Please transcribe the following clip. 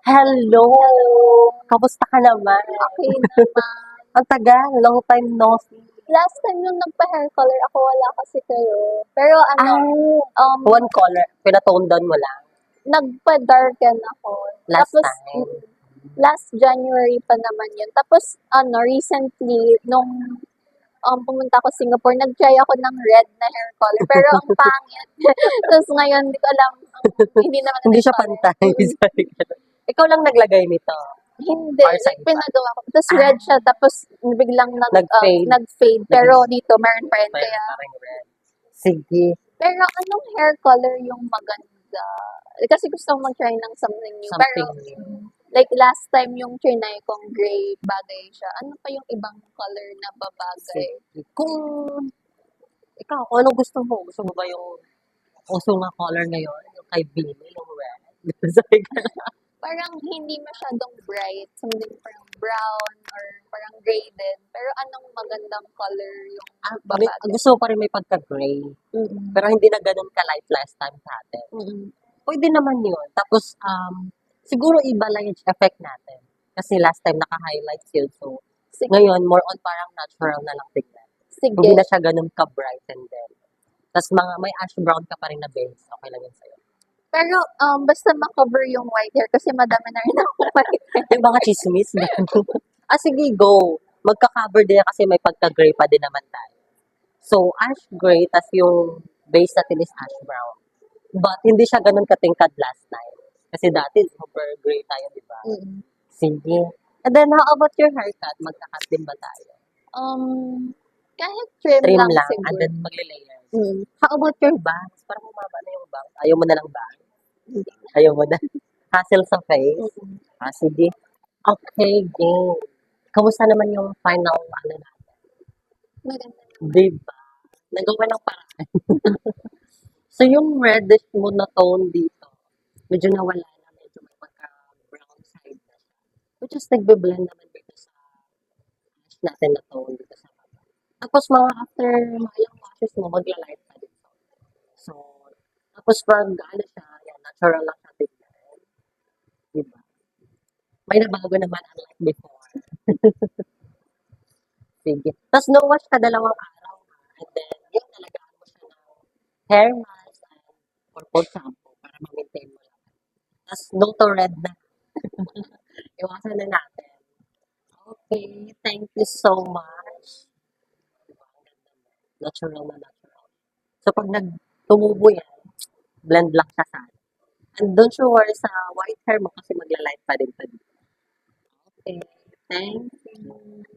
Hello! Kamusta ka naman? Okay naman. Ang tagal, long time no see. Last time nung nagpa-hair color ako, wala kasi kayo. Pero One color, pinatone down mo lang nagpa-darken ako. last Tapos, time. last January pa naman yun. Tapos, recently, nung pumunta ako Singapore, nag-try ako ng red na hair color. Pero ang pangit. Tapos ngayon, hindi ko alam, hindi naman Hindi siya color. pantay. Sorry. Ikaw lang naglagay nito. Hindi, Or sa iba? pinagawa ko. Tapos red siya, tapos biglang Nag-fade. nag-fade. Pero dito, meron pa rin. Pero Kaya, parang red. Sige. pero anong hair color yung maganda? Kasi gusto ko mag-try ng something new. Something Pero, new. like last time yung trinay kong gray, bagay siya. Ano pa yung ibang color na babagay? Sige. Kung anong gusto mo? Gusto mo ba yung uso na color ngayon? Yung kay Bini, yung red? Sorry ka. Parang hindi masyadong bright. Something parang brown or parang gray din. Pero anong magandang color yung babagay? Gusto ko pa rin may pagka-gray. Mm-mm. Pero hindi na ganun ka-light last time sa atin. Mm-mm. Pwede naman yun. Tapos, siguro iba lang yung effect natin. Kasi last time naka-highlights yun. So, Sige. ngayon, more on parang natural na lang tignan. Sige. Hindi na siya ganun ka-bright and then. Tapos may ash brown ka pa rin na base. Okay lang yun sa'yo. Pero basta makover yung white hair kasi madami na rin ako white hair. Yung mga chismis. Sige, go. Magka-cover din yan kasi may pagka-gray pa din naman tayo. So, ash gray, tas yung base natin is ash brown. But, hindi siya ganun katingkad last time. Kasi dati, super gray tayo, di ba? Mm-mm. Sige. And then, how about your haircut? Magka-cut din ba tayo? Kahit trim Trim lang lang, siguro. and then magle-layers. Mm. How about your bangs? Parang umaba na yung bangs. Ayaw mo na lang bangs? Ayaw mo na. Hassle sa face? Mm-mm. Sige. Okay, game. Kamusta naman yung final natin? Maganda. Diba? Nagawa ng paraan. So, yung reddish mo na tone dito, medyo nawala na, medyo may pagka-brown side na siya. Which is nagbe-blend naman dito sa ash natin na tone dito sa baba. Tapos, mga after mga ilang washes mo, magla-light pa dito. So, tapos pag ano siya, yan, natural lang siya tignan. Diba? May nabago naman unlike before. Sige. Tapos, no wash ka 2 araw. And then, yun, talagaan mo siya ng hair mask and purple shampoo para ma-maintain mo lang. Tapos, no to red na. Iwasan na natin. Okay. Thank you so much. Diba? Ang ganda mo. Natural na natural. So, pag tumubo yan, blend lang siya sa atin. And don't you worry sa white hair mo kasi magla-light pa din pa dito. Okay. Thank you.